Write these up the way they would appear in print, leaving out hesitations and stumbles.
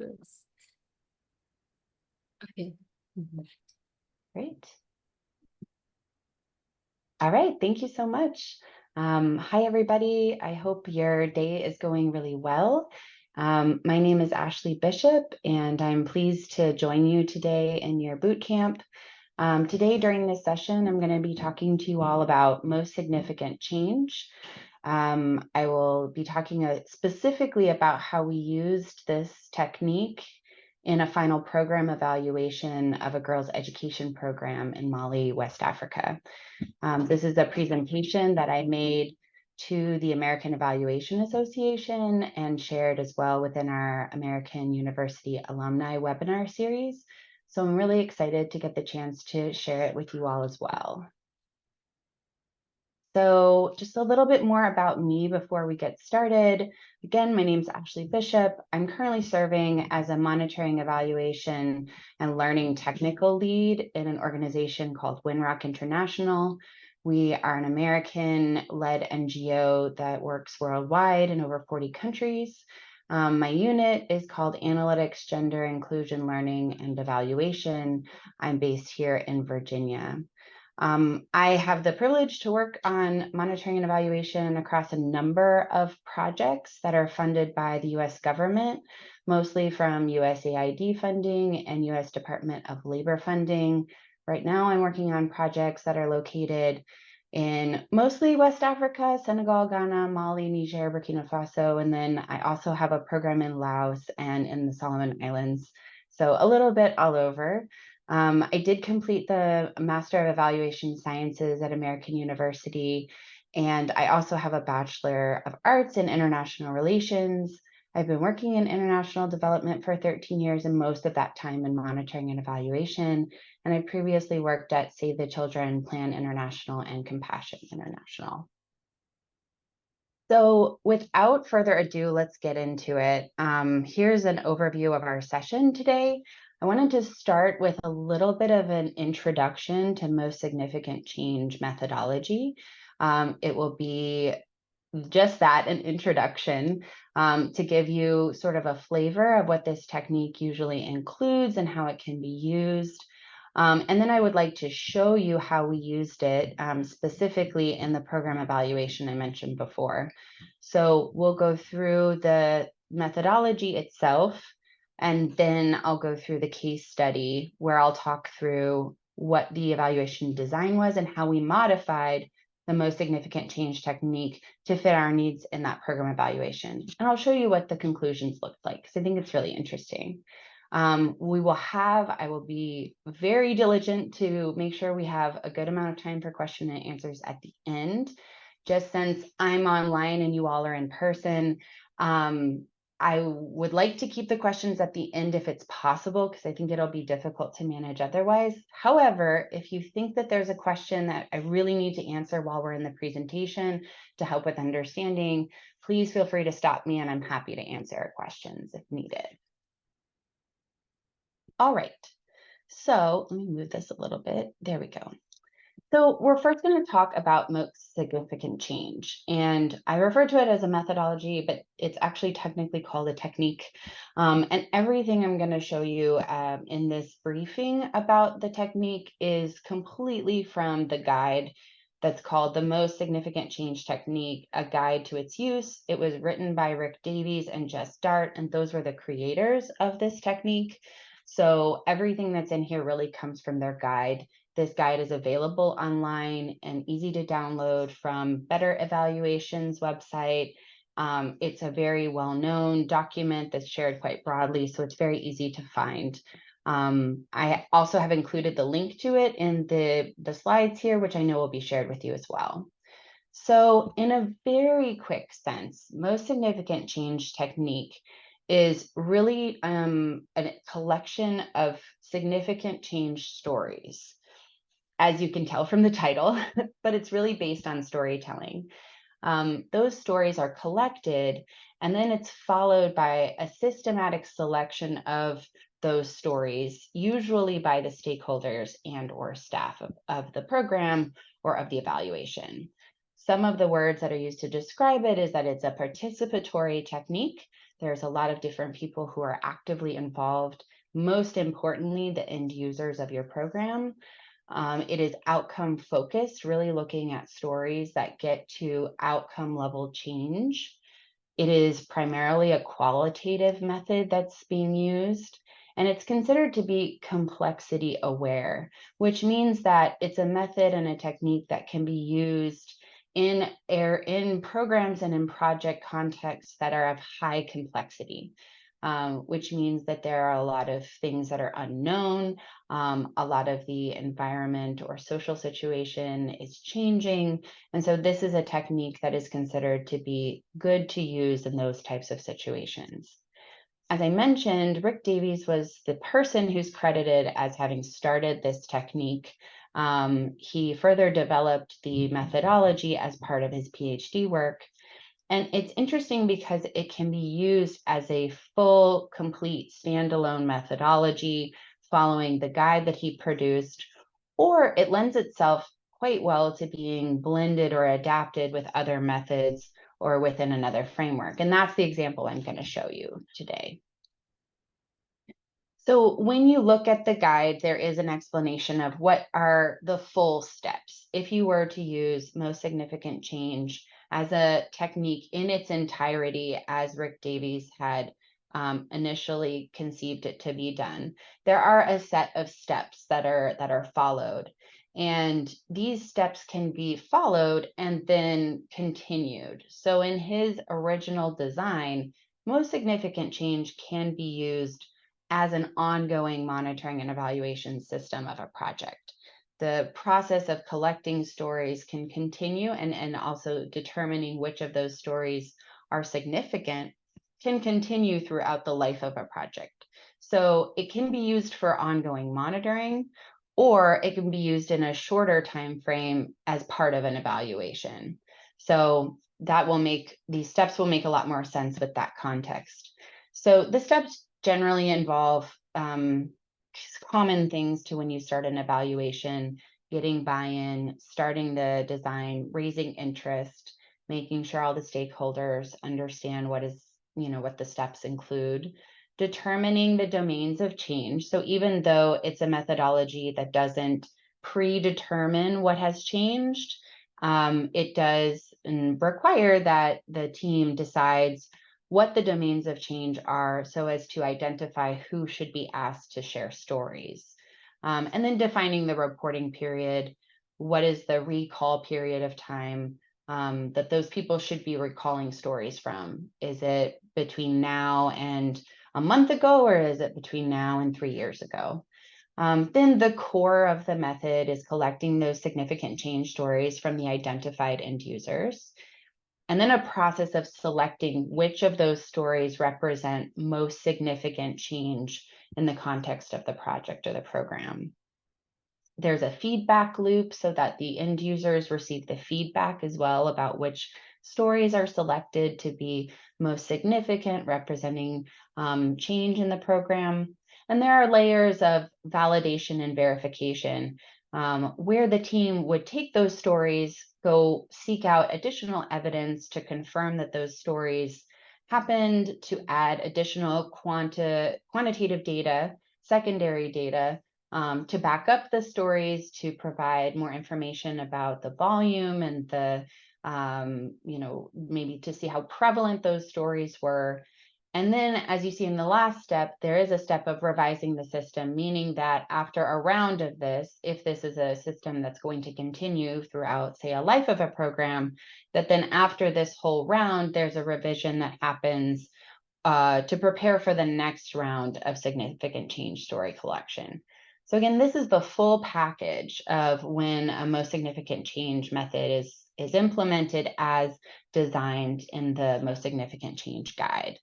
Okay. Great. All right, thank you so much. Hi, everybody. I hope your day is going really well. My name is Ashley Bishop, and I'm pleased to join you today in your boot camp. Today, during this session, I'm going to be talking to you all about most significant change. I will be talking specifically about how we used this technique in a final program evaluation of a girls' education program in Mali, West Africa. This is a presentation that I made to the American Evaluation Association and shared as well within our American University Alumni webinar series. So I'm really excited to get the chance to share it with you all as well. So just a little bit more about me before we get started. Again, my name is Ashley Bishop. I'm currently serving as a monitoring, evaluation, and learning technical lead in an organization called Winrock International. We are an American-led NGO that works worldwide in over 40 countries. My unit is called Analytics, Gender, Inclusion, Learning, and Evaluation. I'm based here in Virginia. I have the privilege to work on monitoring and evaluation across a number of projects that are funded by the US government, mostly from USAID funding and US Department of Labor funding. Right now, I'm working on projects that are located in mostly West Africa, Senegal, Ghana, Mali, Niger, Burkina Faso, and then I also have a program in Laos and in the Solomon Islands. So a little bit all over. I did complete the Master of Evaluation Sciences at American University, and I also have a Bachelor of Arts in International Relations. I've been working in international development for 13 years, and most of that time in monitoring and evaluation. And I previously worked at Save the Children, Plan International, and Compassion International. So without further ado, let's get into it. Here's an overview of our session today. I wanted to start with a little bit of an introduction to most significant change methodology. It will be just that, an introduction, to give you sort of a flavor of what this technique usually includes and how it can be used. And then I would like to show you how we used it specifically in the program evaluation I mentioned before. So we'll go through the methodology itself, and then I'll go through the case study where I'll talk through what the evaluation design was and how we modified the most significant change technique to fit our needs in that program evaluation. And I'll show you what the conclusions looked like, because I think it's really interesting. I will be very diligent to make sure we have a good amount of time for question and answers at the end. Just since I'm online and you all are in person, I would like to keep the questions at the end if it's possible, because I think it'll be difficult to manage otherwise. However, if you think that there's a question that I really need to answer while we're in the presentation to help with understanding, please feel free to stop me and I'm happy to answer questions if needed. All right, so let me move this a little bit. There we go. So we're first going to talk about most significant change, and I refer to it as a methodology, but it's actually technically called a technique. And everything I'm going to show you in this briefing about the technique is completely from the guide that's called The Most Significant Change Technique, A Guide to Its Use. It was written by Rick Davies and Jess Dart, and those were the creators of this technique. So everything that's in here really comes from their guide. This guide is available online and easy to download from Better Evaluation's website. It's a very well-known document that's shared quite broadly, so it's very easy to find. I also have included the link to it in the slides here, which I know will be shared with you as well. So in a very quick sense, most significant change technique is really a collection of significant change stories, as you can tell from the title, but it's really based on storytelling. Those stories are collected, and then it's followed by a systematic selection of those stories, usually by the stakeholders and or staff of the program or of the evaluation. Some of the words that are used to describe it is that it's a participatory technique. There's a lot of different people who are actively involved. Most importantly, the end users of your program. It is outcome focused, really looking at stories that get to outcome level change. It is primarily a qualitative method that's being used, and it's considered to be complexity aware, which means that it's a method and a technique that can be used in programs and in project contexts that are of high complexity, which means that there are a lot of things that are unknown. A lot of the environment or social situation is changing. And so this is a technique that is considered to be good to use in those types of situations. As I mentioned, Rick Davies was the person who's credited as having started this technique. He further developed the methodology as part of his PhD work. And it's interesting because it can be used as a full, complete, standalone methodology following the guide that he produced, or it lends itself quite well to being blended or adapted with other methods or within another framework. And that's the example I'm going to show you today. So when you look at the guide, there is an explanation of what are the full steps. If you were to use most significant change as a technique in its entirety, as Rick Davies had initially conceived it to be done, there are a set of steps that are followed. And these steps can be followed and then continued. So in his original design, most significant change can be used as an ongoing monitoring and evaluation system of a project. The process of collecting stories can continue, and also determining which of those stories are significant can continue throughout the life of a project. So it can be used for ongoing monitoring, or it can be used in a shorter time frame as part of an evaluation. So that will make these steps will make a lot more sense with that context. So the steps generally involve common things to when you start an evaluation: getting buy-in, starting the design, raising interest, making sure all the stakeholders understand what the steps include, determining the domains of change. So even though it's a methodology that doesn't predetermine what has changed, it does require that the team decides what the domains of change are so as to identify who should be asked to share stories. And then defining the reporting period. What is the recall period of time that those people should be recalling stories from? Is it between now and a month ago, or is it between now and 3 years ago? Then the core of the method is collecting those significant change stories from the identified end users, and then a process of selecting which of those stories represent most significant change in the context of the project or the program. There's a feedback loop so that the end users receive the feedback as well about which stories are selected to be most significant, representing change in the program. And there are layers of validation and verification, where the team would take those stories, go seek out additional evidence to confirm that those stories happened, to add additional quantitative data, secondary data, to back up the stories, to provide more information about the volume and the, maybe to see how prevalent those stories were. And then, as you see in the last step, there is a step of revising the system, meaning that after a round of this, if this is a system that's going to continue throughout, say, a life of a program, that then after this whole round, there's a revision that happens to prepare for the next round of significant change story collection. So again, this is the full package of when a most significant change method is implemented as designed in the most significant change guide.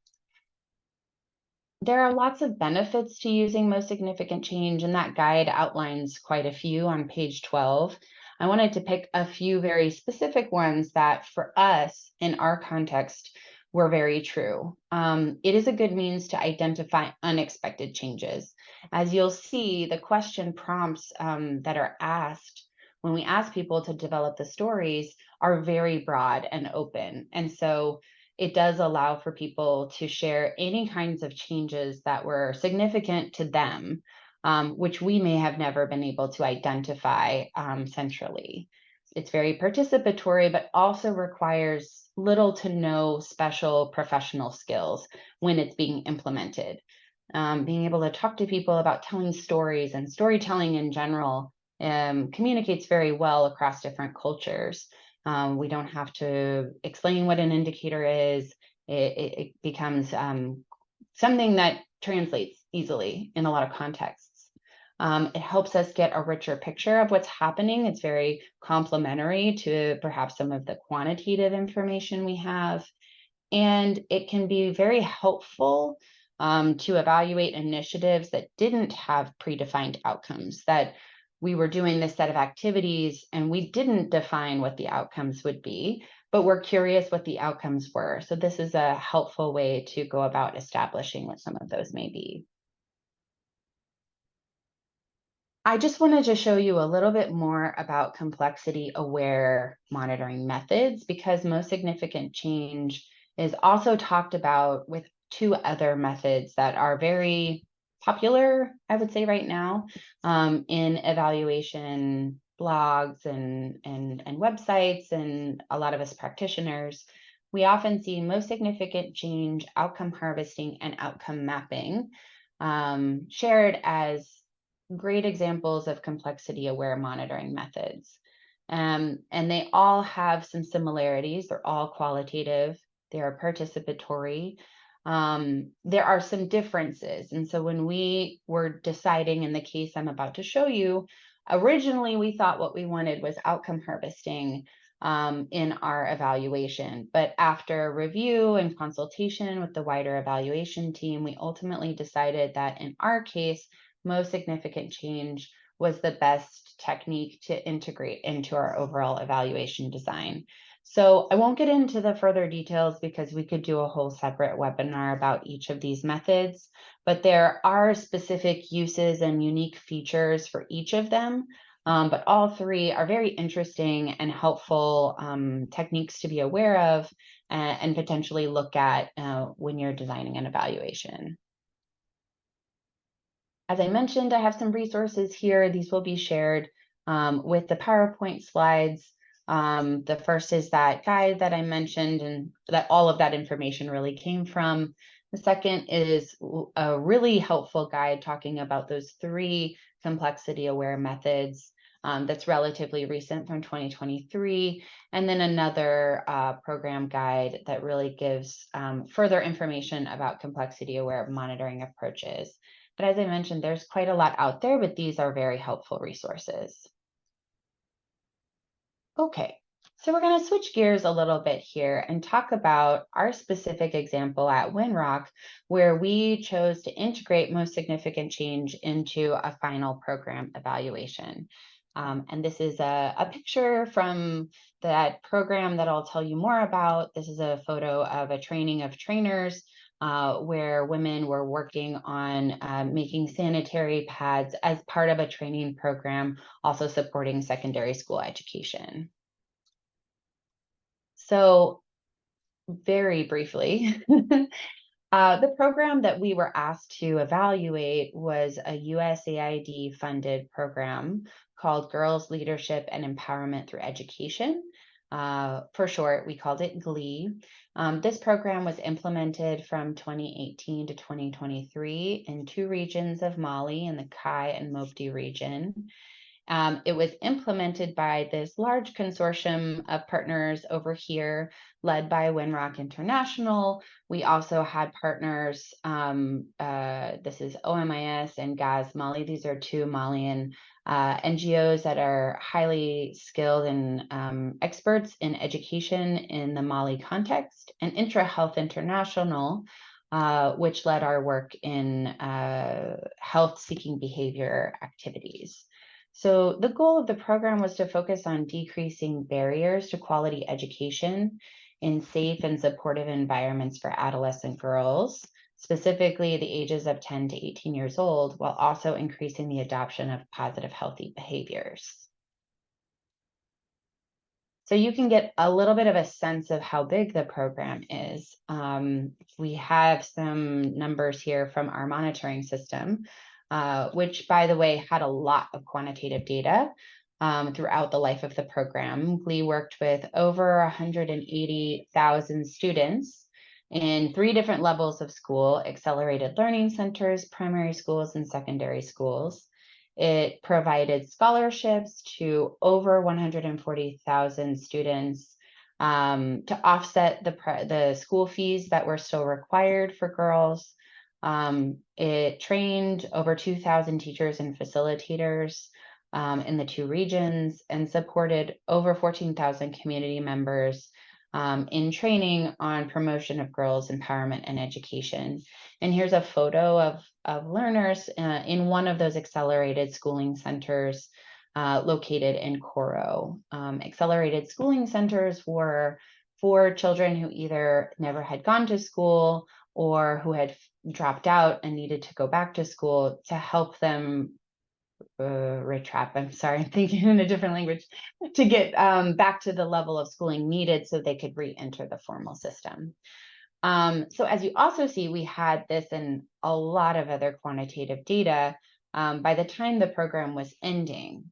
There are lots of benefits to using most significant change, and that guide outlines quite a few on page 12. I wanted to pick a few very specific ones that for us in our context were very true. It is a good means to identify unexpected changes. As you'll see, the question prompts that are asked when we ask people to develop the stories are very broad and open. And so it does allow for people to share any kinds of changes that were significant to them, which we may have never been able to identify centrally. It's very participatory, but also requires little to no special professional skills when it's being implemented. Being able to talk to people about telling stories and storytelling in general communicates very well across different cultures. We don't have to explain what an indicator is. It becomes something that translates easily in a lot of contexts. It helps us get a richer picture of what's happening. It's very complementary to perhaps some of the quantitative information we have. And it can be very helpful to evaluate initiatives that didn't have predefined outcomes, that we were doing this set of activities and we didn't define what the outcomes would be, but we're curious what the outcomes were. So this is a helpful way to go about establishing what some of those may be. I just wanted to show you a little bit more about complexity-aware monitoring methods, because most significant change is also talked about with two other methods that are very popular, I would say right now, in evaluation blogs and websites, and a lot of us practitioners. We often see most significant change, outcome harvesting, and outcome mapping shared as great examples of complexity-aware monitoring methods. And they all have some similarities. They're all qualitative. They are participatory. There are some differences. And so when we were deciding in the case I'm about to show you, originally we thought what we wanted was outcome harvesting in our evaluation. But after review and consultation with the wider evaluation team, we ultimately decided that in our case, most significant change was the best technique to integrate into our overall evaluation design. So I won't get into the further details because we could do a whole separate webinar about each of these methods, but there are specific uses and unique features for each of them. But all three are very interesting and helpful techniques to be aware of and potentially look at when you're designing an evaluation. As I mentioned, I have some resources here. These will be shared with the PowerPoint slides. The first is that guide that I mentioned, and that all of that information really came from. The second is a really helpful guide talking about those three complexity-aware methods that's relatively recent from 2023. And then another program guide that really gives further information about complexity-aware monitoring approaches. But as I mentioned, there's quite a lot out there, but these are very helpful resources. Okay, so we're going to switch gears a little bit here and talk about our specific example at Winrock, where we chose to integrate most significant change into a final program evaluation. And this is a picture from that program that I'll tell you more about. This is a photo of a training of trainers where women were working on making sanitary pads as part of a training program, also supporting secondary school education. So very briefly, the program that we were asked to evaluate was a USAID funded program called Girls Leadership and Empowerment Through Education. For short, we called it GLEE. This program was implemented from 2018 to 2023 in two regions of Mali, in the Kai and Mopti region. It was implemented by this large consortium of partners over here, led by Winrock International. We also had partners, this is OMIS and GAZ Mali. These are two Malian NGOs that are highly skilled and experts in education in the Mali context, and IntraHealth International, which led our work in health-seeking behavior activities. So the goal of the program was to focus on decreasing barriers to quality education in safe and supportive environments for adolescent girls, specifically the ages of 10 to 18 years old, while also increasing the adoption of positive, healthy behaviors. So you can get a little bit of a sense of how big the program is. We have some numbers here from our monitoring system, which, by the way, had a lot of quantitative data throughout the life of the program. We worked with over 180,000 students in 3 different levels of school: accelerated learning centers, primary schools, and secondary schools. It provided scholarships to over 140,000 students to offset the school fees that were still required for girls. It trained over 2,000 teachers and facilitators in the 2 regions, and supported over 14,000 community members in training on promotion of girls' empowerment and education. And here's a photo of learners in one of those accelerated schooling centers located in Coro. Accelerated schooling centers were for children who either never had gone to school or who had dropped out and needed to go back to school, to help them retrap. I'm sorry, I'm thinking in a different language, to get back to the level of schooling needed so they could re-enter the formal system. So as you also see, we had this and a lot of other quantitative data. By the time the program was ending,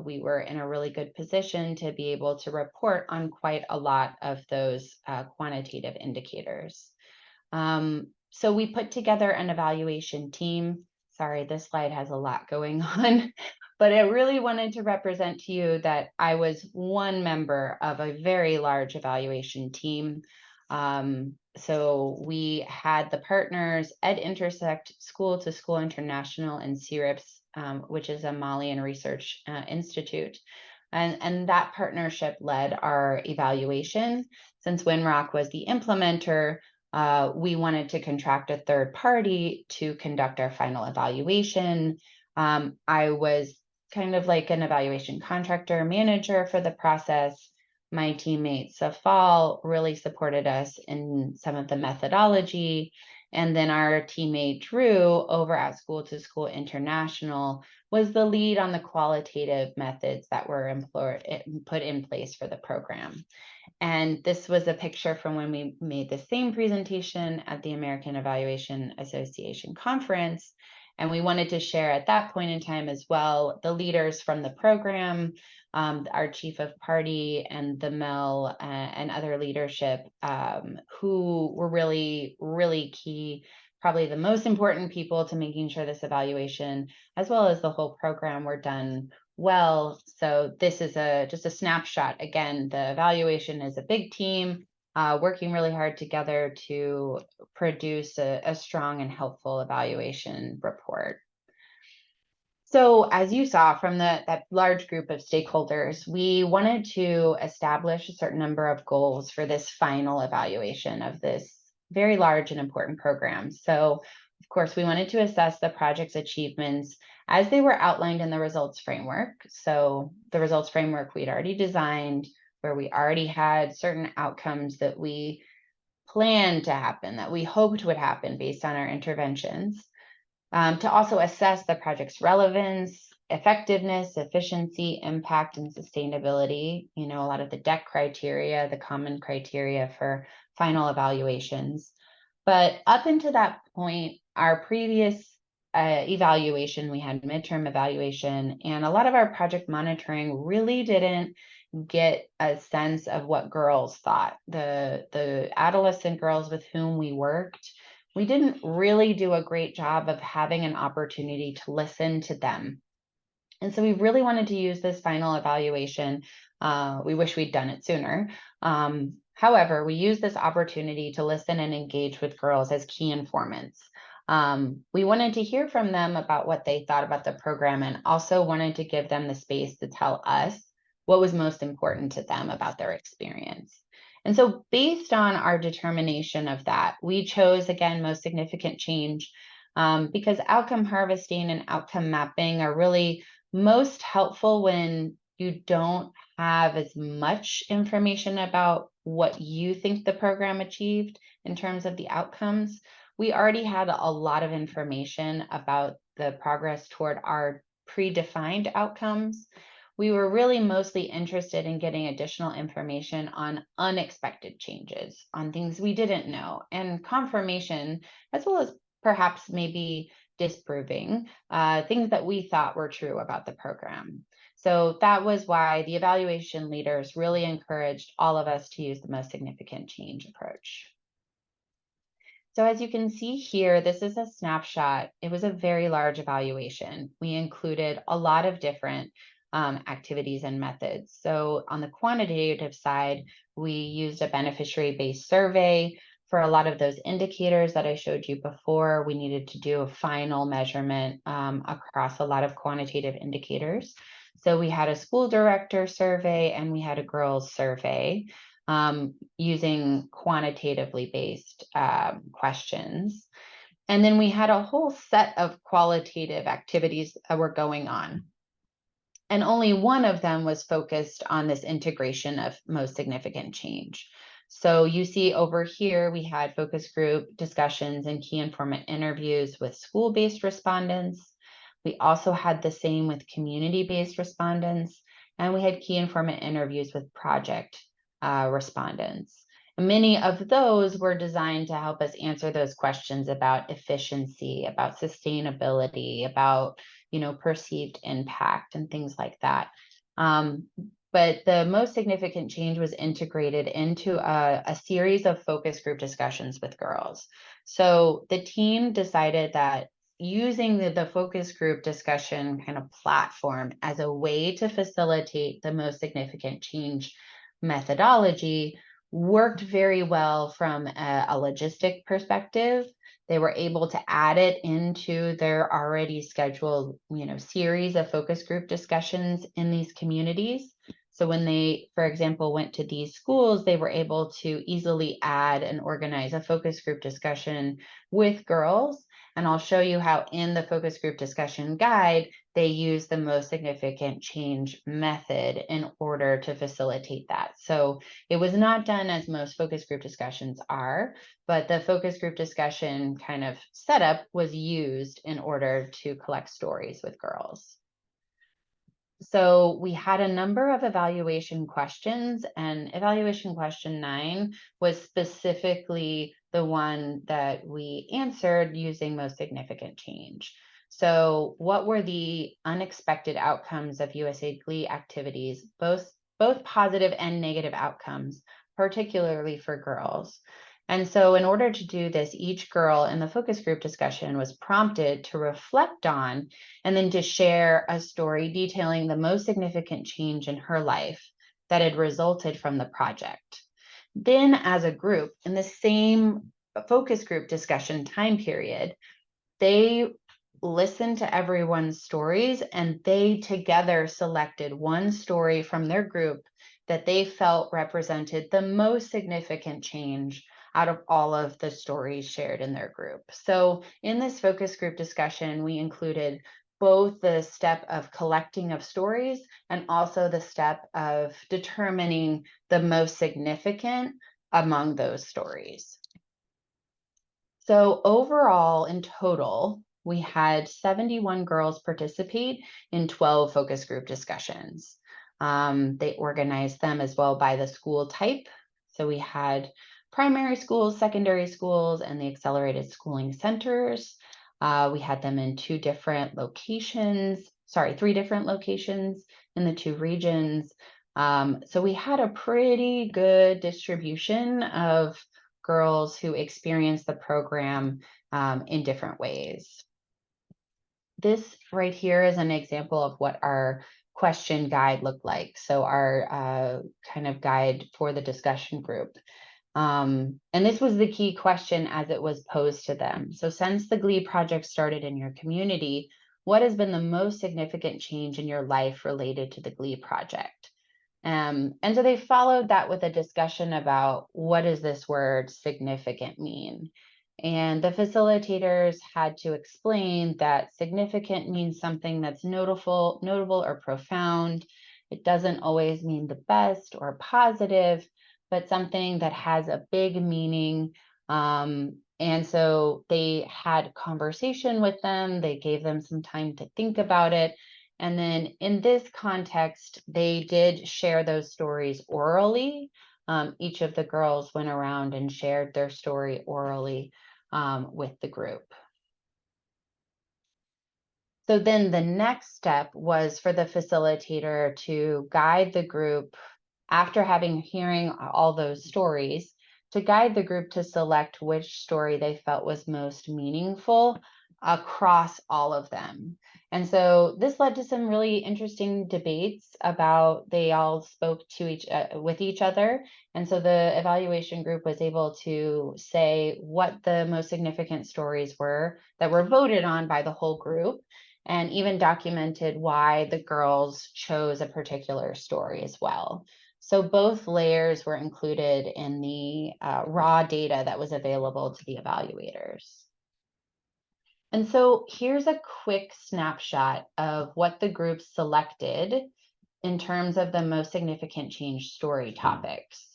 we were in a really good position to be able to report on quite a lot of those quantitative indicators. So we put together an evaluation team. Sorry, this slide has a lot going on, but I really wanted to represent to you that I was one member of a very large evaluation team. So we had the partners Ed Intersect, School to School International, and CRIPS, which is a Malian research institute. And that partnership led our evaluation. Since Winrock was the implementer, we wanted to contract a third party to conduct our final evaluation. I was kind of like an evaluation contractor manager for the process. My teammate Safal really supported us in some of the methodology. And then our teammate Drew over at School to School International was the lead on the qualitative methods that were put in place for the program. And this was a picture from when we made the same presentation at the American Evaluation Association conference. And we wanted to share at that point in time as well the leaders from the program, our chief of party and the MEL and other leadership who were really, really key, probably the most important people to making sure this evaluation, as well as the whole program, were done well. So this is just a snapshot. Again, the evaluation is a big team working really hard together to produce a strong and helpful evaluation report. So as you saw from that large group of stakeholders, we wanted to establish a certain number of goals for this final evaluation of this very large and important program. So of course, we wanted to assess the project's achievements as they were outlined in the results framework. So the results framework we'd already designed, where we already had certain outcomes that we planned to happen, that we hoped would happen based on our interventions. To also assess the project's relevance, effectiveness, efficiency, impact, and sustainability. You know, a lot of the DEC criteria, the common criteria for final evaluations. But up until that point, our previous evaluation, we had midterm evaluation, and a lot of our project monitoring really didn't get a sense of what girls thought. The adolescent girls with whom we worked, we didn't really do a great job of having an opportunity to listen to them. And so we really wanted to use this final evaluation. We wish we'd done it sooner. However, we used this opportunity to listen and engage with girls as key informants. We wanted to hear from them about what they thought about the program, and also wanted to give them the space to tell us what was most important to them about their experience. And so based on our determination of that, we chose, again, most significant change, because outcome harvesting and outcome mapping are really most helpful when you don't have as much information about what you think the program achieved in terms of the outcomes. We already had a lot of information about the progress toward our predefined outcomes. we were really mostly interested in getting additional information on unexpected changes, on things we didn't know, and confirmation, as well as perhaps maybe disproving things that we thought were true about the program. So that was why the evaluation leaders really encouraged all of us to use the most significant change approach. So as you can see here, this is a snapshot. It was a very large evaluation. We included a lot of different activities and methods. So on the quantitative side, we used a beneficiary-based survey. For a lot of those indicators that I showed you before, we needed to do a final measurement across a lot of quantitative indicators. So we had a school director survey and we had a girls survey using quantitatively based questions. And then we had a whole set of qualitative activities that were going on. And only one of them was focused on this integration of most significant change. So you see over here, we had focus group discussions and key informant interviews with school-based respondents. We also had the same with community-based respondents, and we had key informant interviews with project respondents. Many of those were designed to help us answer those questions about efficiency, about sustainability, about perceived impact and things like that. But the most significant change was integrated into a series of focus group discussions with girls. So the team decided that using the focus group discussion kind of platform as a way to facilitate the most significant change methodology worked very well from a logistic perspective. They were able to add it into their already scheduled, series of focus group discussions in these communities. So when they, for example, went to these schools, they were able to easily add and organize a focus group discussion with girls. And I'll show you how in the focus group discussion guide, they use the most significant change method in order to facilitate that. So it was not done as most focus group discussions are, but the focus group discussion kind of setup was used in order to collect stories with girls. So we had a number of evaluation questions, and evaluation question 9 was specifically the one that we answered using most significant change. So what were the unexpected outcomes of USAID GLEE activities, both positive and negative outcomes, particularly for girls? And so in order to do this, each girl in the focus group discussion was prompted to reflect on and then to share a story detailing the most significant change in her life that had resulted from the project. Then as a group, in the same focus group discussion time period, they listened to everyone's stories and they together selected one story from their group that they felt represented the most significant change out of all of the stories shared in their group. So in this focus group discussion, we included both the step of collecting of stories and also the step of determining the most significant among those stories. So overall, in total, we had 71 girls participate in 12 focus group discussions. They organized them as well by the school type. So we had primary schools, secondary schools, and the accelerated schooling centers. We had them in three different locations in the 2 regions. So we had a pretty good distribution of girls who experienced the program in different ways. This right here is an example of what our question guide looked like. So our kind of guide for the discussion group. And this was the key question as it was posed to them. So since the GLEE project started in your community, what has been the most significant change in your life related to the GLEE project? And so they followed that with a discussion about what does this word significant mean? And the facilitators had to explain that significant means something that's notable or profound. It doesn't always mean the best or positive, but something that has a big meaning. And so they had conversation with them. They gave them some time to think about it. And then in this context, they did share those stories orally. Each of the girls went around and shared their story orally with the group. So then the next step was for the facilitator to guide the group after hearing all those stories, to guide the group to select which story they felt was most meaningful across all of them. And so this led to some really interesting debates about, they all spoke to with each other. And so the evaluation group was able to say what the most significant stories were that were voted on by the whole group, and even documented why the girls chose a particular story as well. So both layers were included in the raw data that was available to the evaluators. And so here's a quick snapshot of what the group selected in terms of the most significant change story topics.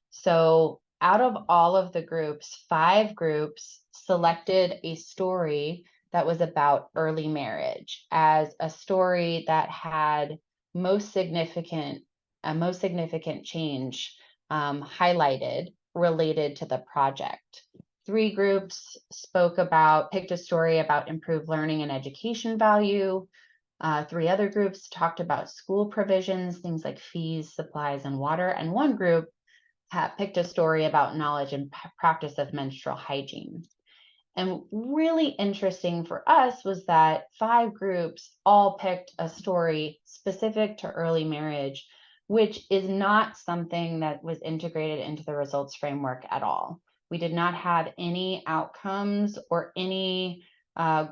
So out of all of the groups, 5 groups selected a story that was about early marriage as a story that had a most significant change highlighted related to the project. 3 groups picked a story about improved learning and education value. 3 other groups talked about school provisions, things like fees, supplies, and water. And 1 group picked a story about knowledge and practice of menstrual hygiene. And really interesting for us was that 5 groups all picked a story specific to early marriage, which is not something that was integrated into the results framework at all. We did not have any outcomes or any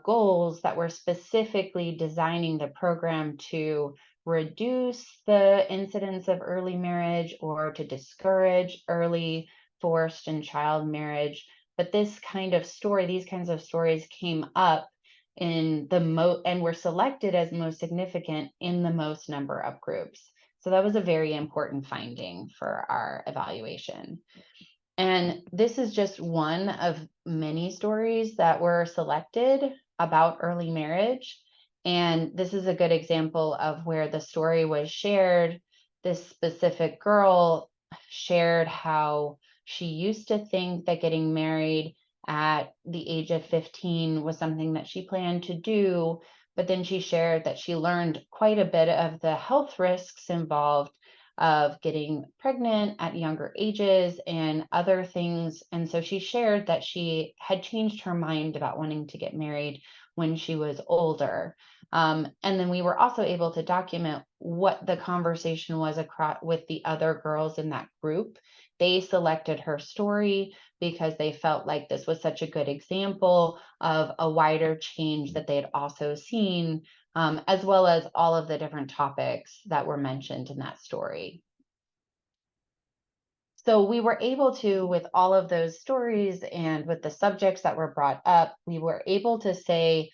goals that were specifically designing the program to reduce the incidence of early marriage or to discourage early, forced, and child marriage. But these kinds of stories came up in and were selected as most significant in the most number of groups. So that was a very important finding for our evaluation. And this is just one of many stories that were selected about early marriage. And this is a good example of where the story was shared. This specific girl shared how she used to think that getting married at the age of 15 was something that she planned to do. But then she shared that she learned quite a bit of the health risks involved of getting pregnant at younger ages and other things. And so she shared that she had changed her mind about wanting to get married when she was older. And then we were also able to document what the conversation was with the other girls in that group. They selected her story because they felt like this was such a good example of a wider change that they had also seen, as well as all of the different topics that were mentioned in that story. So we were able to, with all of those stories and with the subjects that were brought up, we were able to say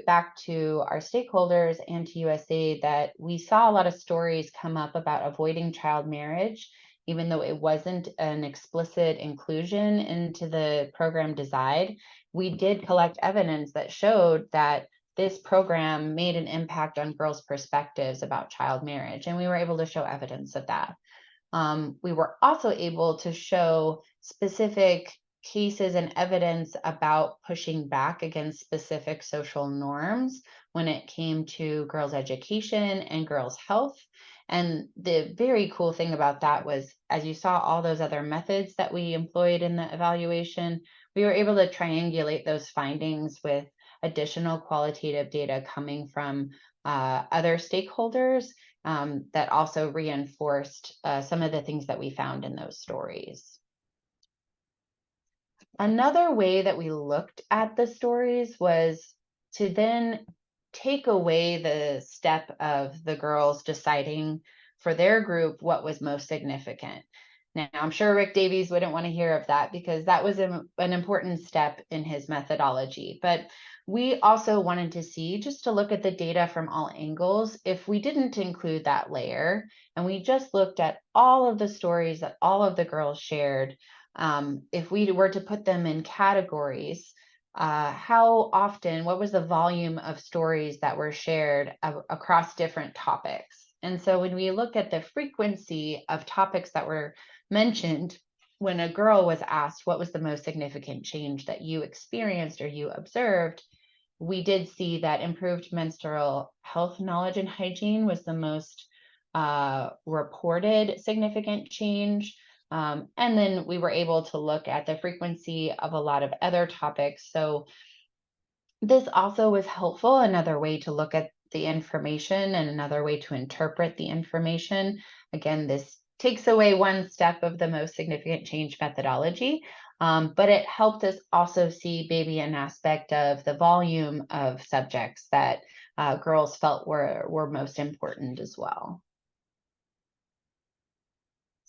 back to our stakeholders and to USA that we saw a lot of stories come up about avoiding child marriage, even though it wasn't an explicit inclusion into the program design. We did collect evidence that showed that this program made an impact on girls' perspectives about child marriage, and we were able to show evidence of that. We were also able to show specific cases and evidence about pushing back against specific social norms when it came to girls' education and girls' health. And the very cool thing about that was, as you saw all those other methods that we employed in the evaluation, we were able to triangulate those findings with additional qualitative data coming from other stakeholders that also reinforced some of the things that we found in those stories. Another way that we looked at the stories was to then take away the step of the girls deciding for their group what was most significant. Now, I'm sure Rick Davies wouldn't want to hear of that because that was an important step in his methodology. But we also wanted to see, just to look at the data from all angles, if we didn't include that layer and we just looked at all of the stories that all of the girls shared, if we were to put them in categories, how often, what was the volume of stories that were shared across different topics. And so when we look at the frequency of topics that were mentioned, when a girl was asked what was the most significant change that you experienced or you observed, we did see that improved menstrual health knowledge and hygiene was the most reported significant change. And then we were able to look at the frequency of a lot of other topics. So this also was helpful, another way to look at the information and another way to interpret the information. Again, this takes away one step of the most significant change methodology, but it helped us also see maybe an aspect of the volume of subjects that girls felt were most important as well.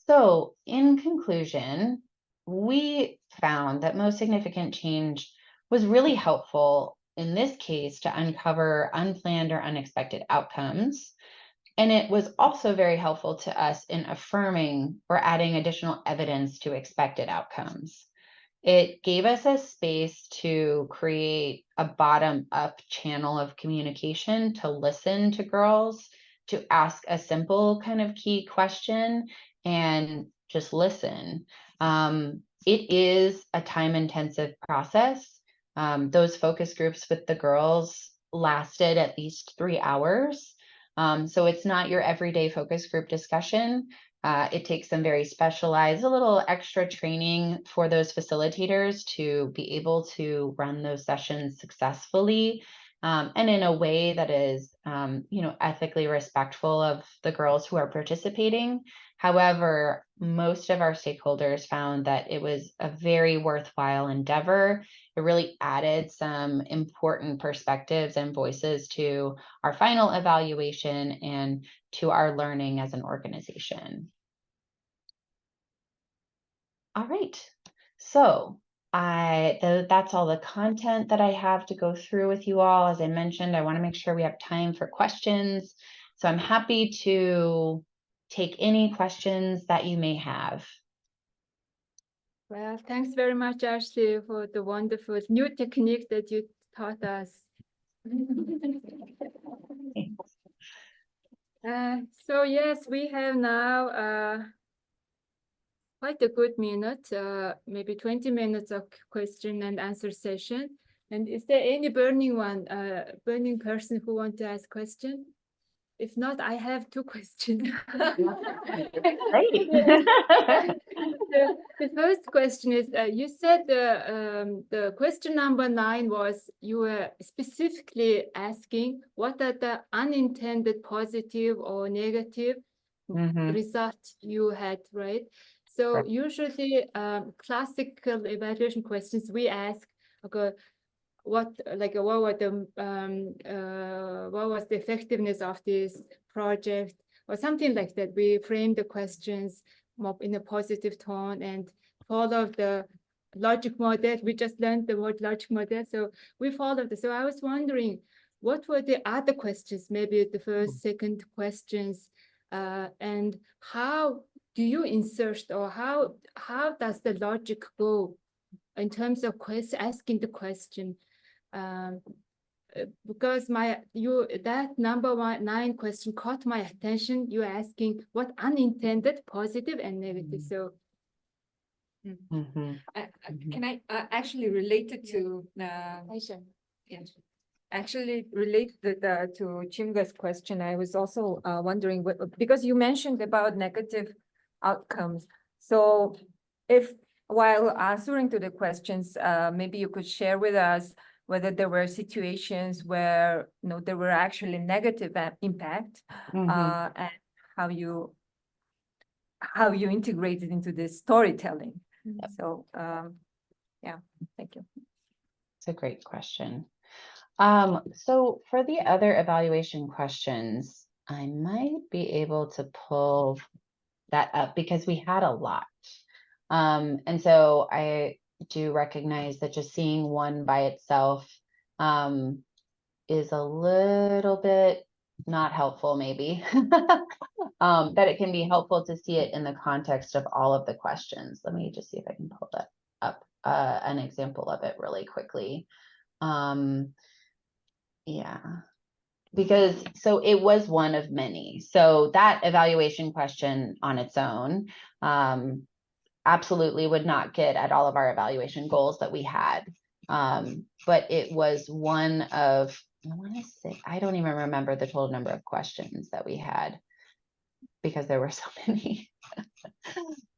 So in conclusion, we found that most significant change was really helpful in this case to uncover unplanned or unexpected outcomes. And it was also very helpful to us in affirming or adding additional evidence to expected outcomes. It gave us a space to create a bottom-up channel of communication, to listen to girls, to ask a simple kind of key question and just listen. It is a time-intensive process. Those focus groups with the girls lasted at least 3 hours. So it's not your everyday focus group discussion. It takes some very specialized, a little extra training for those facilitators to be able to run those sessions successfully, and in a way that is, ethically respectful of the girls who are participating. However, most of our stakeholders found that it was a very worthwhile endeavor. It really added some important perspectives and voices to our final evaluation and to our learning as an organization. All right, so that's all the content that I have to go through with you all. As I mentioned, I want to make sure we have time for questions. So I'm happy to take any questions that you may have. Well, thanks very much, Ashley, for the wonderful new technique that you taught us. So yes, we have now quite a good minute, maybe 20 minutes of question and answer session. And is there any burning person who wants to ask question? If not, I have 2 questions. Great. The first question is, you said the question number 9 was you were specifically asking what are the unintended positive or negative results you had, right? So Right. usually classical evaluation questions we ask, okay, what was the effectiveness of this project or something like that. We frame the questions more in a positive tone and follow the logic model. We just learned the word logic model, so we followed it. So I was wondering, what were the other questions, maybe the first, second questions, and how do you insert, or how does the logic go in terms of asking the question? Because that number 9 question caught my attention. You're asking what unintended positive and negative. So can I actually relate it to actually related to Chimga's question? I was also wondering because you mentioned about negative outcomes. So if while answering to the questions, maybe you could share with us whether there were situations where there were actually negative impact, and how you integrate it into this storytelling. So yeah, thank you. It's a great question. So for the other evaluation questions, I might be able to pull that up because we had a lot. And so I do recognize that just seeing one by itself is a little bit not helpful, maybe. That it can be helpful to see it in the context of all of the questions. Let me just see if I can pull that up. an example of it really quickly. Yeah, because so it was one of many. So that evaluation question on its own absolutely would not get at all of our evaluation goals that we had. But it was one of, I want to say, I don't even remember the total number of questions that we had because there were so many.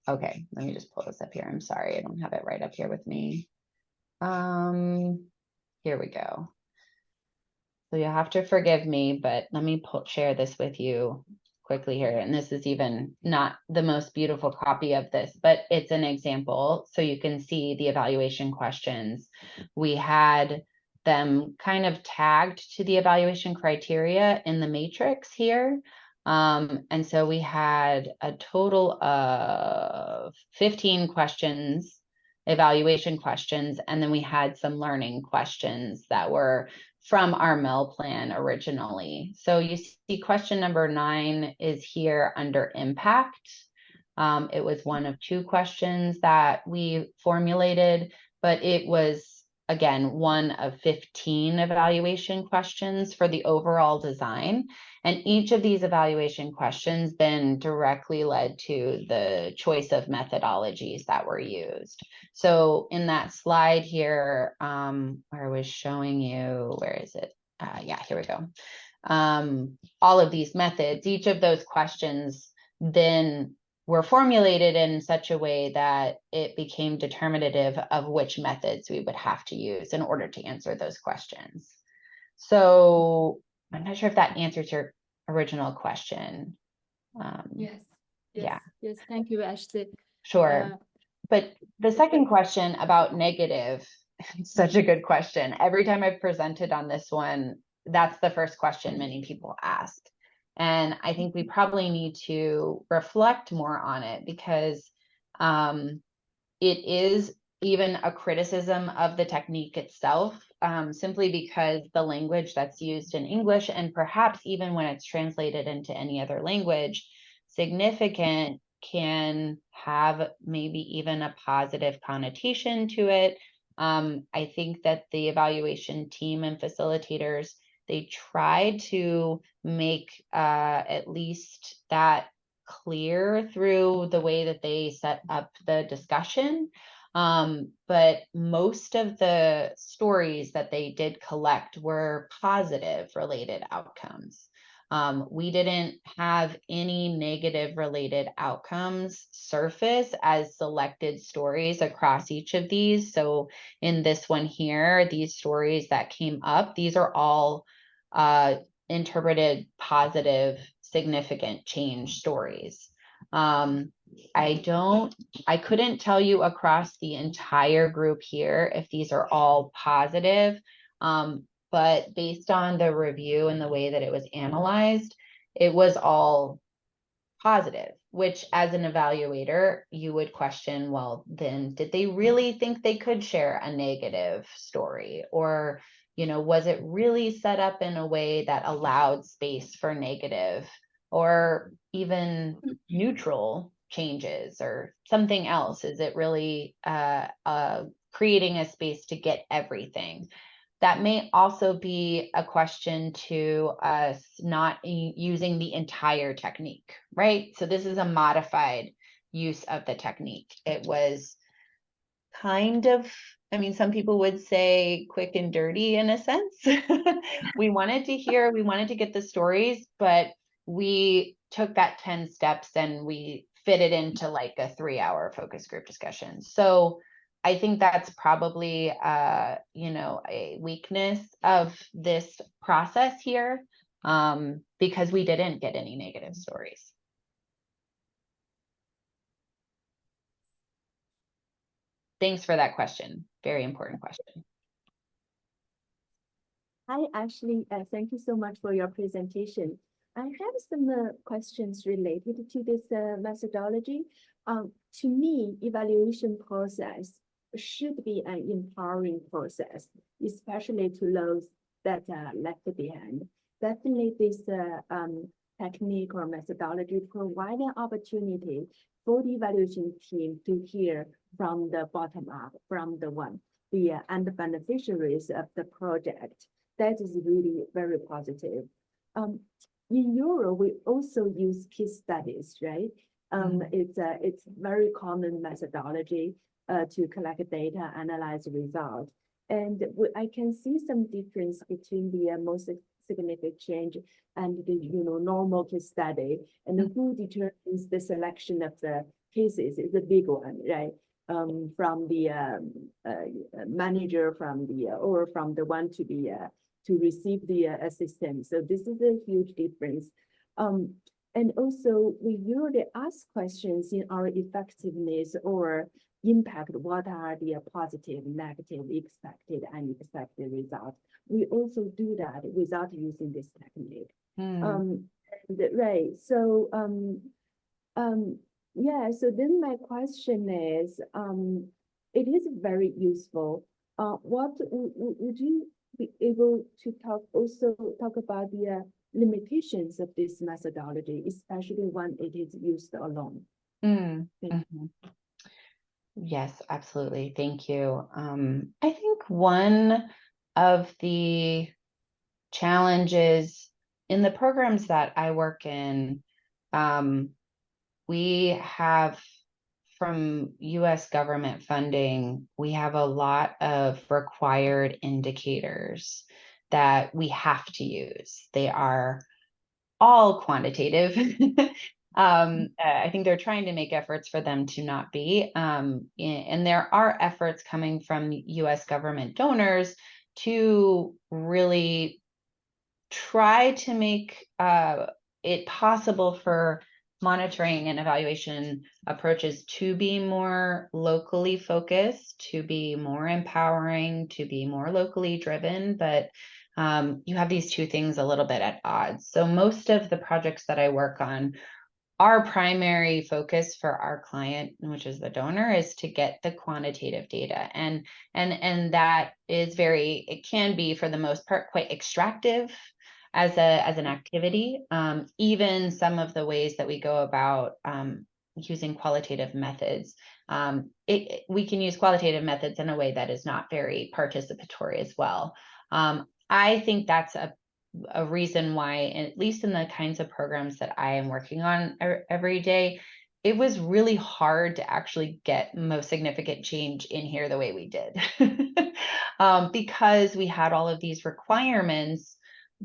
Okay, let me just pull this up here. I'm sorry, I don't have it right up here with me. Here we go. So you'll have to forgive me, but let me share this with you quickly here. And this is even not the most beautiful copy of this, but it's an example. So you can see the evaluation questions. We had them kind of tagged to the evaluation criteria in the matrix here. And so we had a total of 15 questions, evaluation questions, and then we had some learning questions that were from our MEL plan originally. So you see question number 9 is here under impact. It was one of 2 questions that we formulated, but it was, again, one of 15 evaluation questions for the overall design. And each of these evaluation questions then directly led to the choice of methodologies that were used. So in that slide here, where I was showing you, where is it? Yeah, here we go. All of these methods, each of those questions then were formulated in such a way that it became determinative of which methods we would have to use in order to answer those questions. So I'm not sure if that answers your original question. Yes. Yeah. Yes. Thank you, Ashley. Sure. But the second question about negative, such a good question. Every time I've presented on this one, that's the first question many people ask. And I think we probably need to reflect more on it because it is even a criticism of the technique itself, simply because the language that's used in English, and perhaps even when it's translated into any other language, significant can have maybe even a positive connotation to it. I think that the evaluation team and facilitators, they tried to make at least that clear through the way that they set up the discussion. But most of the stories that they did collect were positive related outcomes. We didn't have any negative related outcomes surface as selected stories across each of these. So in this one here, these stories that came up, these are all interpreted positive, significant change stories. I couldn't tell you across the entire group here if these are all positive, but based on the review and the way that it was analyzed, it was all positive, which as an evaluator, you would question, well, then did they really think they could share a negative story? Or, you know, was it really set up in a way that allowed space for negative or even neutral changes or something else? Is it really creating a space to get everything? That may also be a question to us not using the entire technique, right? So this is a modified use of the technique. It was kind of, I mean, some people would say quick and dirty in a sense. We wanted to get the stories, but we took that 10 steps and we fit it into like a 3-hour focus group discussion. So I think that's probably, you know, a weakness of this process here, because we didn't get any negative stories. Thanks for that question. Very important question. Hi, Ashley. Thank you so much for your presentation. I have some questions related to this methodology. To me, evaluation process should be an empowering process, especially to those that are left behind. Definitely this technique or methodology provide an opportunity for the evaluation team to hear from the bottom up, from the one, and the beneficiaries of the project. That is really very positive. In Europe, we also use case studies, right? It's very common methodology to collect data, analyze results. And I can see some difference between the most significant change and the normal case study. And who determines the selection of the cases is a big one, right? From the manager, or from the one to receive the assistance. So this is a huge difference. And also, we usually ask questions in our effectiveness or impact. What are the positive, negative, expected, and unexpected results? We also do that without using this technique. Right. So, yeah. So then my question is, it is very useful. What would you be able to talk about the limitations of this methodology, especially when it is used alone? Yes, absolutely. Thank you. I think one of the challenges in the programs that I work in, we have, from US government funding, we have a lot of required indicators that we have to use. They are all quantitative. I think they're trying to make efforts for them to not be. And there are efforts coming from US government donors to really try to make it possible for monitoring and evaluation approaches to be more locally focused, to be more empowering, to be more locally driven. But you have these two things a little bit at odds. So most of the projects that I work on, our primary focus for our client, which is the donor, is to get the quantitative data. And that is it can be, for the most part, quite extractive as an activity. Even some of the ways that we go about using qualitative methods, we can use qualitative methods in a way that is not very participatory as well. I think that's a reason why, at least in the kinds of programs that I am working on every day, it was really hard to actually get most significant change in here the way we did. Because we had all of these requirements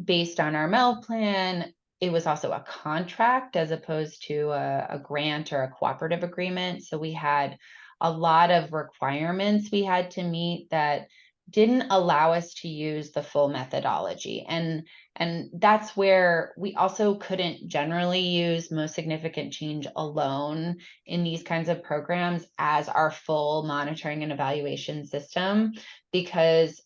based on our MEL plan. It was also a contract as opposed to a grant or a cooperative agreement. So we had a lot of requirements we had to meet that didn't allow us to use the full methodology. And that's where we also couldn't generally use most significant change alone in these kinds of programs as our full monitoring and evaluation system, because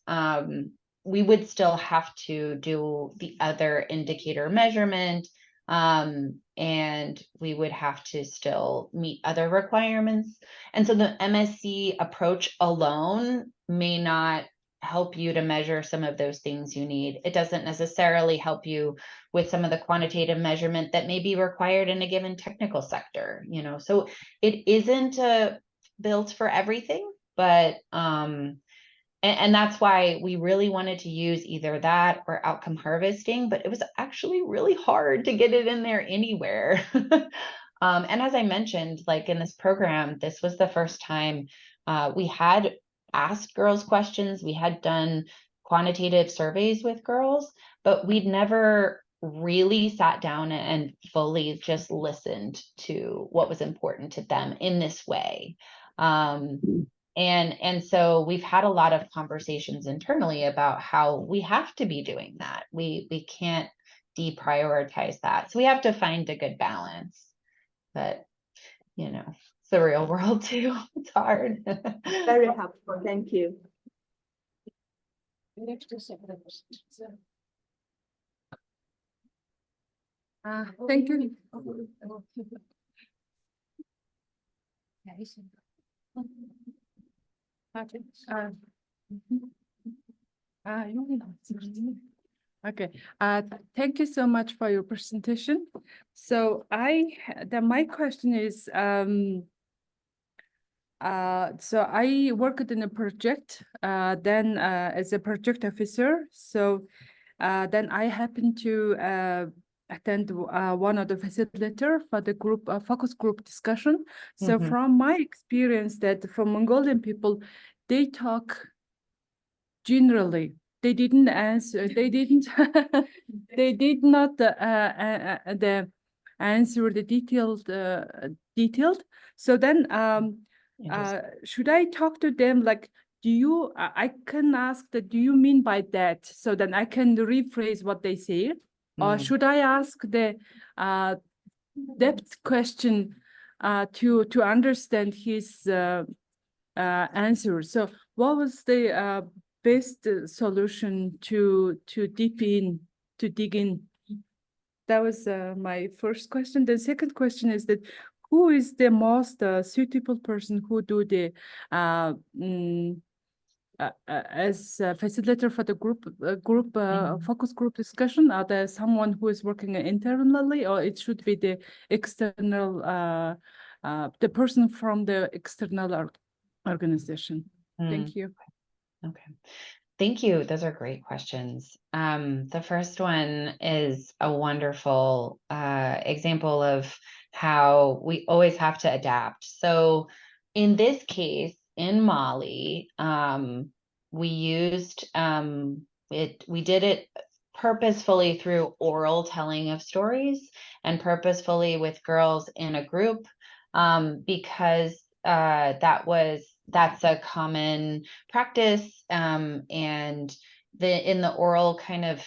we would still have to do the other indicator measurement, and we would have to still meet other requirements. And so the MSC approach alone may not help you to measure some of those things you need. It doesn't necessarily help you with some of the quantitative measurement that may be required in a given technical sector, so it isn't built for everything, but and that's why we really wanted to use either that or outcome harvesting, but it was actually really hard to get it in there anywhere. And as I mentioned, like in this program, this was the first time we had asked girls questions. We had done quantitative surveys with girls, but we'd never really sat down and fully just listened to what was important to them in this way. And so we've had a lot of conversations internally about how we have to be doing that. We can't deprioritize that. So we have to find a good balance. But, it's the real world too. It's hard. Very helpful. Thank you. Thank you. Okay. Thank you so much for your presentation. So my question is, So I worked in a project, then as a project officer. So then I happened to attend one of the facilitator for the group focus group discussion. So Mhm. from my experience, that for Mongolian people, they talk generally. They didn't answer. They didn't. They did not the answer the detailed. So then should I talk to them like, do you, I can ask that, do you mean by that? So then I can rephrase what they say. Or should I ask the depth question to understand his answer? So what was the best solution to dig in? That was my first question. The second question is that who is the most suitable person who do the as a facilitator for the group focus group discussion? Are there someone who is working internally, or it should be the external the person from the external organization? Thank you. Okay. Thank you. Those are great questions. The first one is a wonderful example of how we always have to adapt. So in this case, in Mali, we used we did it purposefully through oral telling of stories and purposefully with girls in a group because that's a common practice, and in the oral kind of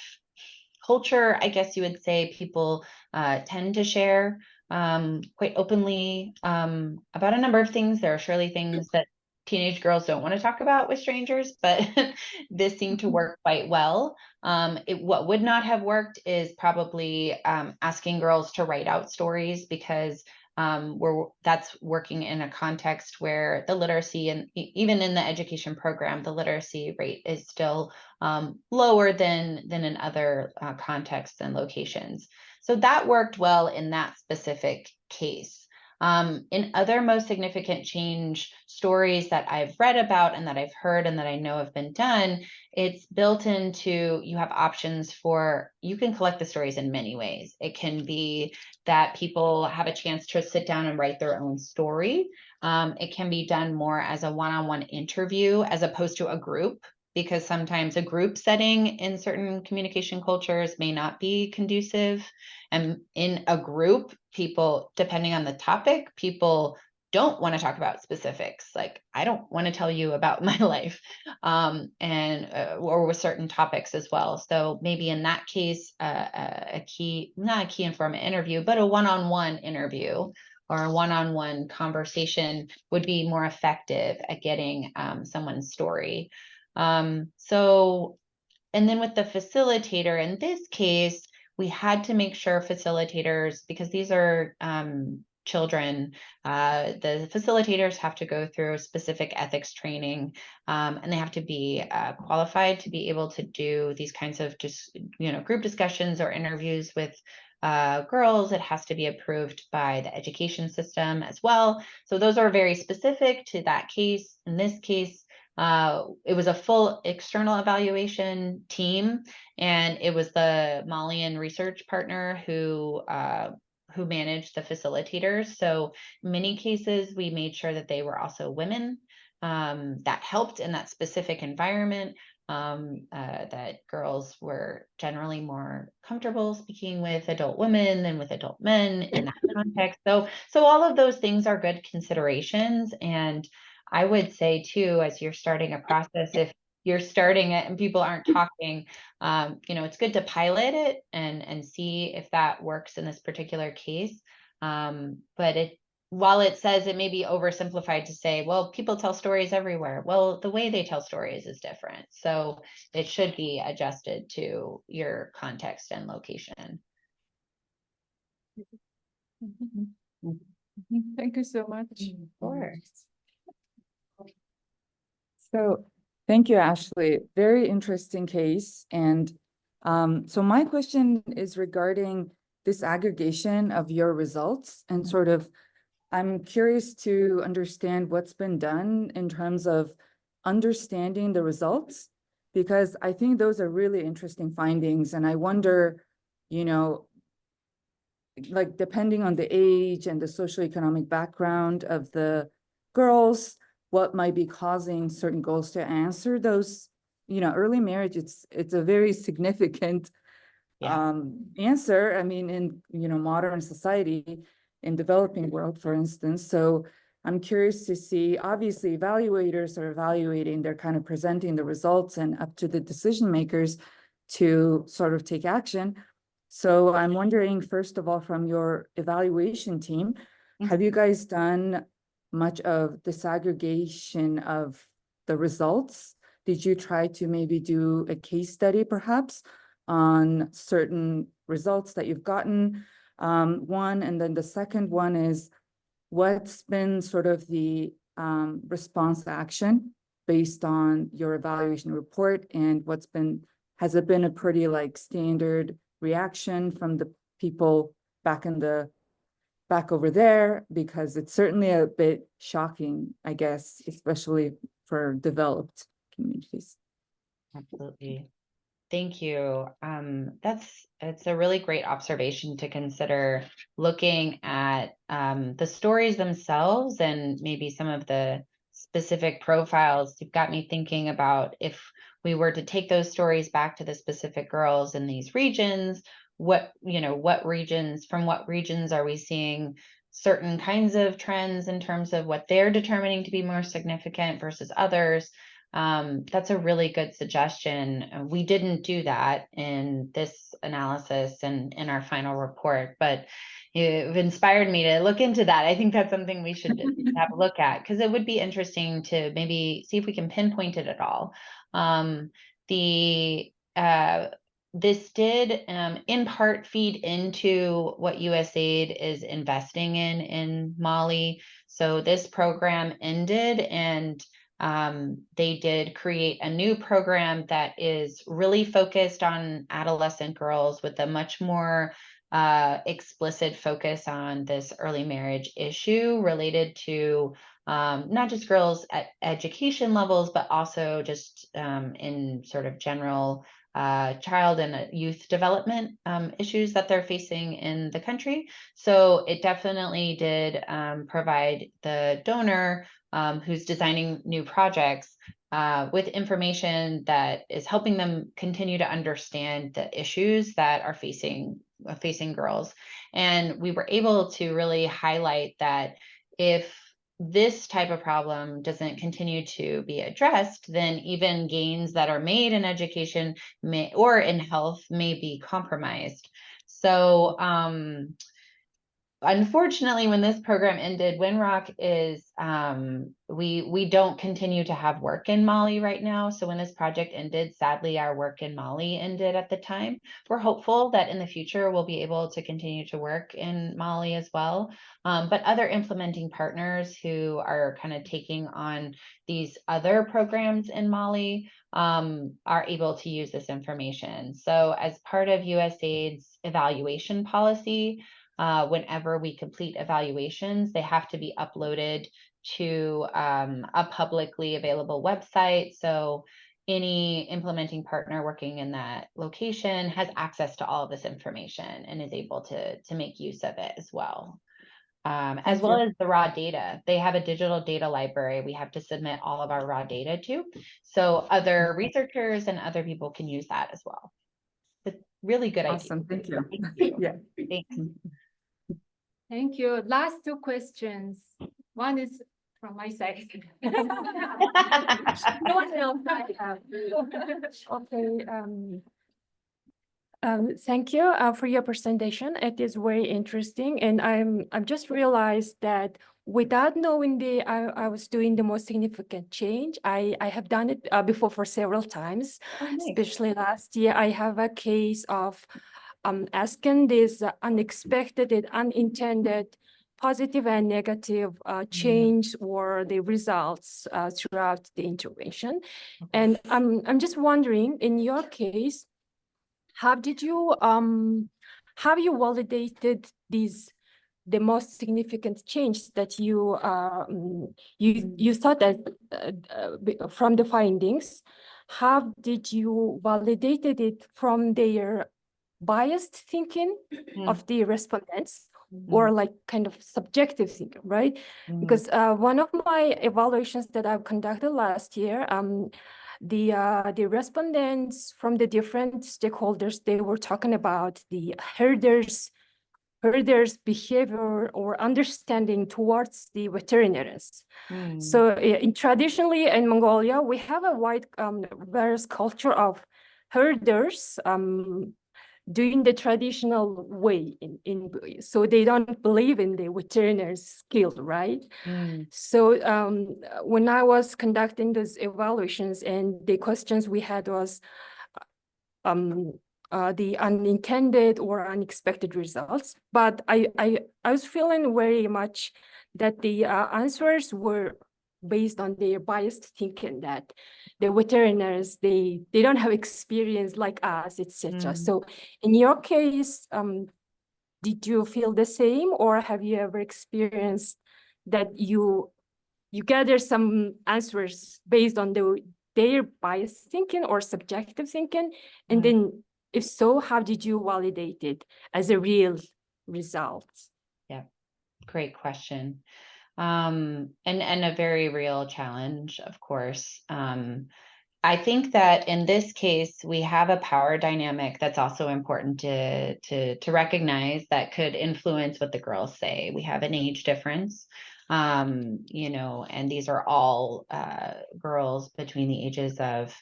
culture, I guess you would say, people tend to share quite openly about a number of things. There are surely things that teenage girls don't want to talk about with strangers, but this seemed to work quite well. What would not have worked is probably asking girls to write out stories, because that's working in a context where the literacy, and even in the education program, the literacy rate is still lower than in other contexts and locations. So that worked well in that specific case. In other most significant change stories that I've read about and that I've heard and that I know have been done, it's built into, you have options for, you can collect the stories in many ways. It can be that people have a chance to sit down and write their own story. It can be done more as a one-on-one interview as opposed to a group, because sometimes a group setting in certain communication cultures may not be conducive. And in a group, people, depending on the topic, people don't want to talk about specifics. Like, I don't want to tell you about my life, or with certain topics as well. So maybe in that case, not a key informant interview, but a one-on-one interview or a one-on-one conversation would be more effective at getting someone's story. So, and then with the facilitator, in this case, we had to make sure facilitators, because these are children, the facilitators have to go through specific ethics training, and they have to be qualified to be able to do these kinds of group discussions or interviews with girls. It has to be approved by the education system as well. So those are very specific to that case. In this case, it was a full external evaluation team, and it was the Malian research partner who managed the facilitators. So in many cases, we made sure that they were also women. That helped in that specific environment, that girls were generally more comfortable speaking with adult women than with adult men in that context. So all of those things are good considerations. And I would say too, as you're starting a process, if you're starting it and people aren't talking, it's good to pilot it and see if that works in this particular case. But while it says it may be oversimplified to say, well, people tell stories everywhere. Well, the way they tell stories is different. So it should be adjusted to your context and location. Thank you so much. Of course. So thank you, Ashley. Very interesting case. And so my question is regarding this aggregation of your results and sort of I'm curious to understand what's been done in terms of understanding the results, because I think those are really interesting findings. And I wonder, you know, like depending on the age and the socioeconomic background of the girls, what might be causing certain girls to answer those, you know, early marriage, it's a very significant Yeah. answer. I mean, in, you know, modern society, in developing world, for instance. So I'm curious to see, obviously evaluators are evaluating, they're kind of presenting the results and up to the decision makers to sort of take action. So I'm wondering, first of all, from your evaluation team, have you guys done much of disaggregation of the results? Did you try to maybe do a case study perhaps on certain results that you've gotten? One, and then the second one is, what's been sort of the response to action based on your evaluation report, and has it been a pretty like standard reaction from the people back over there? Because it's certainly a bit shocking, I guess, especially for developed communities. Absolutely. Thank you. It's a really great observation to consider, looking at the stories themselves and maybe some of the specific profiles. You've got me thinking about, if we were to take those stories back to the specific girls in these regions, from what regions are we seeing certain kinds of trends in terms of what they're determining to be more significant versus others? That's a really good suggestion. We didn't do that in this analysis and in our final report, but you've inspired me to look into that. I think that's something we should have a look at, because it would be interesting to maybe see if we can pinpoint it at all. This did in part feed into what USAID is investing in Mali. So this program ended, and they did create a new program that is really focused on adolescent girls, with a much more explicit focus on this early marriage issue related to not just girls at education levels, but also just in sort of general child and youth development issues that they're facing in the country. So it definitely did provide the donor who's designing new projects with information that is helping them continue to understand the issues that are facing girls. And we were able to really highlight that if this type of problem doesn't continue to be addressed, then even gains that are made in education or in health may be compromised. So unfortunately, when this program ended, Winrock is we don't continue to have work in Mali right now. So when this project ended, sadly, our work in Mali ended at the time. We're hopeful that in the future we'll be able to continue to work in Mali as well. But other implementing partners who are kind of taking on these other programs in Mali are able to use this information. So as part of USAID's evaluation policy, whenever we complete evaluations, they have to be uploaded to a publicly available website. So any implementing partner working in that location has access to all of this information and is able to make use of it as well. As well as the raw data. They have a digital data library we have to submit all of our raw data to. So other researchers and other people can use that as well. It's really good idea. Awesome, thank you. Yeah. Thanks. Thank you. Last two questions. One is from my side. No one else I have. Okay, thank you for your presentation. It is very interesting, and I've just realized that without knowing I was doing the most significant change. I have done it before for several times, especially last year. I have a case of asking this unexpected and unintended positive and negative change or the results throughout the intervention. And I'm just wondering, in your case, have you validated these the most significant change that you you thought that from the findings? How did you validated it from their biased thinking of the respondents, or like kind of subjective thinking, right? Because one of my evaluations that I've conducted last year, the respondents from the different stakeholders, they were talking about the herders behavior or understanding towards the veterinarians. So traditionally in Mongolia, we have a wide various culture of herders doing the traditional way so they don't believe in the veterinary's skill, right? So when I was conducting those evaluations, and the questions we had was the unintended or unexpected results, but I was feeling very much that the answers were based on their biased thinking, that the veterinarians, they don't have experience like us, etc. So in your case, did you feel the same, or have you ever experienced that you gather some answers based on their biased thinking or subjective thinking, and then if so, how did you validate it as a real result? Yeah, great question. And a very real challenge, of course. I think that in this case, we have a power dynamic that's also important to recognize that could influence what the girls say. We have an age difference, you know, and these are all girls between the ages of,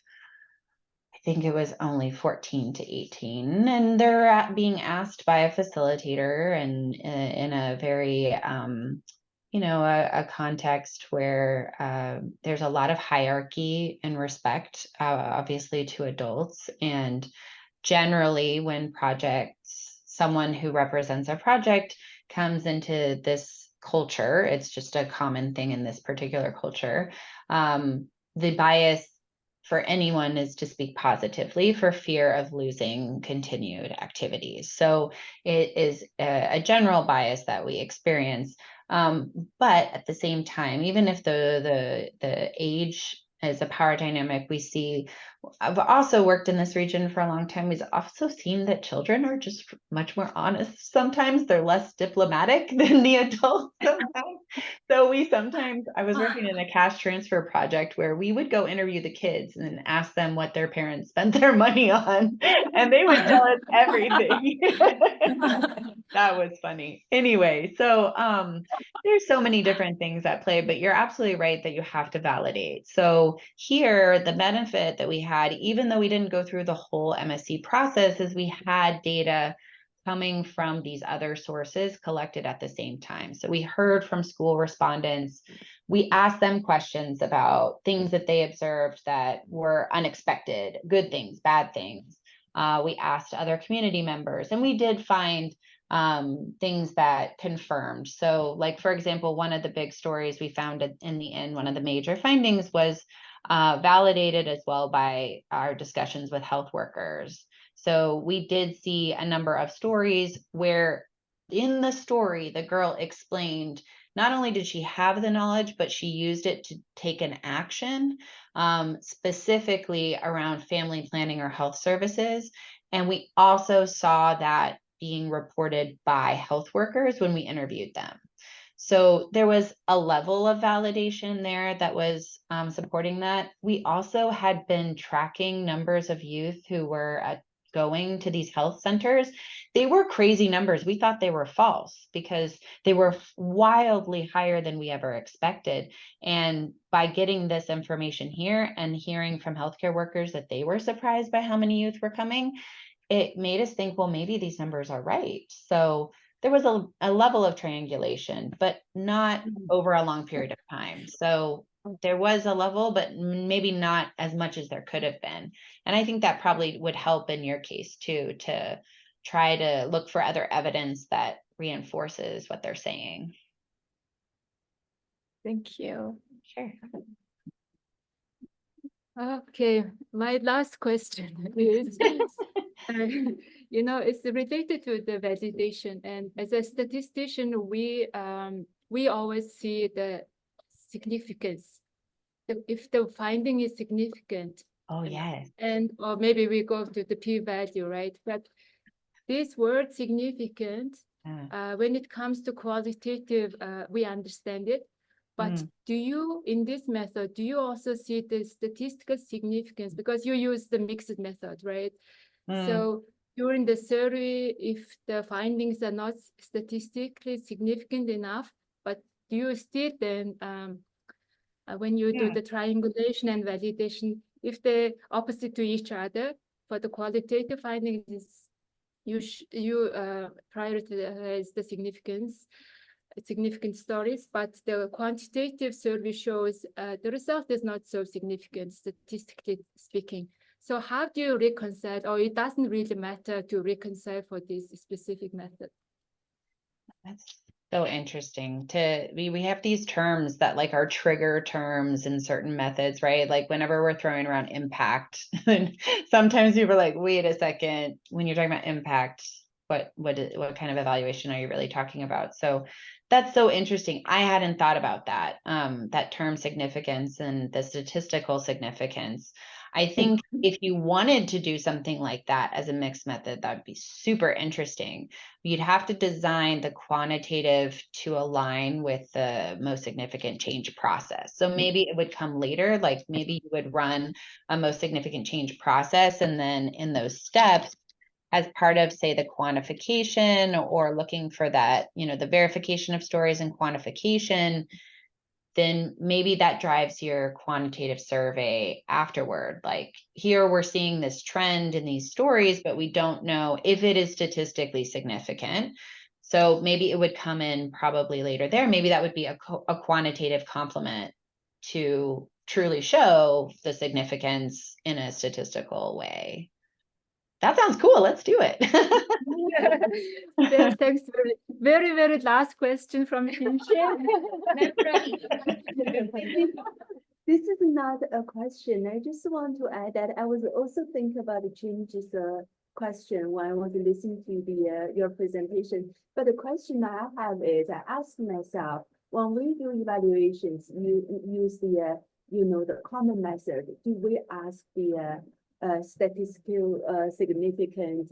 I think it was only 14 to 18, and they're being asked by a facilitator, and in a very you know, a context where there's a lot of hierarchy and respect, obviously, to adults. And generally, when someone who represents a project comes into this culture, it's just a common thing in this particular culture. The bias for anyone is to speak positively for fear of losing continued activities. So it is a general bias that we experience. But at the same time, even if the age is a power dynamic, we see, I've also worked in this region for a long time. We've also seen that children are just much more honest. Sometimes they're less diplomatic than the adults. So I was working in a cash transfer project where we would go interview the kids and ask them what their parents spent their money on, and they would tell us everything. That was funny. Anyway, so there's so many different things at play, but you're absolutely right that you have to validate. So here, the benefit that we had, even though we didn't go through the whole MSc process, is we had data coming from these other sources collected at the same time. So we heard from school respondents. We asked them questions about things that they observed that were unexpected, good things, bad things. We asked other community members, and we did find things that confirmed. So like, for example, one of the big stories we found in the end, one of the major findings was validated as well by our discussions with health workers. So we did see a number of stories where in the story, the girl explained not only did she have the knowledge, but she used it to take an action, specifically around family planning or health services. And we also saw that being reported by health workers when we interviewed them. So there was a level of validation there that was supporting that. We also had been tracking numbers of youth who were going to these health centers. They were crazy numbers. We thought they were false because they were wildly higher than we ever expected. And by getting this information here and hearing from healthcare workers that they were surprised by how many youth were coming, it made us think, well, maybe these numbers are right. So there was a level of triangulation, but not over a long period of time. So there was a level, but maybe not as much as there could have been. And I think that probably would help in your case too, to try to look for other evidence that reinforces what they're saying. Thank you. Sure. Okay, my last question is, You know, it's related to the validation. And as a statistician, we always see the significance. If the finding is significant, Oh, yes. and or maybe we go to the p-value, right? But this word significant, when it comes to qualitative, we understand it. But do you, in this method, do you also see the statistical significance? Because you use the mixed method, right? So during the survey, if the findings are not statistically significant enough, but do you still then, when you do the triangulation and validation, if they're opposite to each other, for the qualitative findings, you prioritize the significant stories, but the quantitative survey shows the result is not so significant, statistically speaking. So how do you reconcile, or it doesn't really matter to reconcile for this specific method? That's so interesting. We have these terms that like are trigger terms in certain methods, right? Like whenever we're throwing around impact, sometimes people are like, wait a second, when you're talking about impact, what kind of evaluation are you really talking about? So that's so interesting. I hadn't thought about that, that term significance and the statistical significance. I think if you wanted to do something like that as a mixed method, that would be super interesting. You'd have to design the quantitative to align with the most significant change process. So maybe it would come later, like maybe you would run a most significant change process, and then in those steps, as part of, say, the quantification or looking for that, you know, the verification of stories and quantification, then maybe that drives your quantitative survey afterward. Like here we're seeing this trend in these stories, but we don't know if it is statistically significant. So maybe it would come in probably later there. Maybe that would be a quantitative complement to truly show the significance in a statistical way. That sounds cool. Let's do it. Thanks. Very, very last question from Shinshin. This is not a question. I just want to add that I was also thinking about the changes question when I was listening to your presentation. But the question I have is, I ask myself, when we do evaluations, you use the the common method. Do we ask the statistical significant?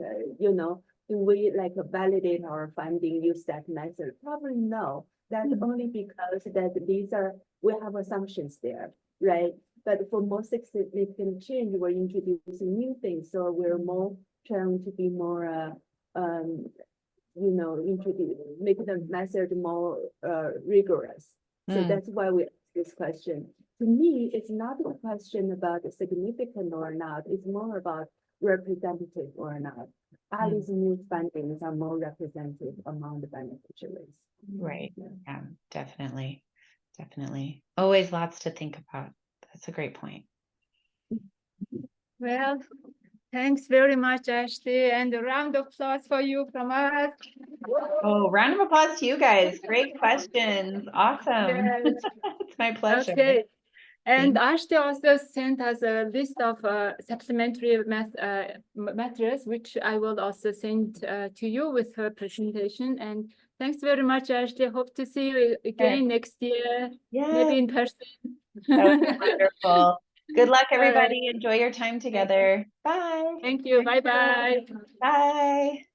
Do we like validate our finding, use that method? Probably no. That's only because that we have assumptions there, right? But for more significant change, we're introducing new things, so we're more trying to be more, make the method more rigorous. So that's why we ask this question. To me, it's not a question about significant or not. It's more about representative or not. All these new findings are more representative among the beneficiaries. Right. Yeah, definitely. Definitely. Always lots to think about. That's a great point. Well, thanks very much, Ashley, and a round of applause for you from us. Oh, round of applause to you guys. Great questions. Awesome. Yes. It's my pleasure. Okay. And Ashley also sent us a list of supplementary materials, which I will also send to you with her presentation. And thanks very much, Ashley. Hope to see you again next year, maybe in person. That would be wonderful. Good luck, everybody. Enjoy your time together. Bye. Thank you. Bye-bye. Bye.